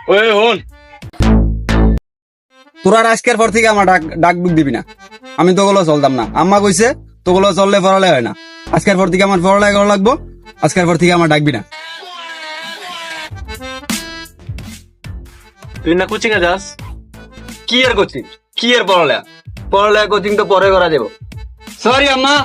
ওই হন, তোরা আর আজকের পর থেকে আমার ডাক বুক দিবি না। আমি তোগুলো চলতাম না। আম্মা কইছে তোগুলো চললে পড়ালে হয় না। আজকের পর থেকে আমার পড়ালেখা করা লাগবো। আজকের পর থেকে আমার ডাকবি না। তুই না কোচিং এ যাস? কি এর কোচিং, কি এর পড়ালেখা? পড়ালেখা কোচিং তো পরে করা যাবো। সরি আম্মা।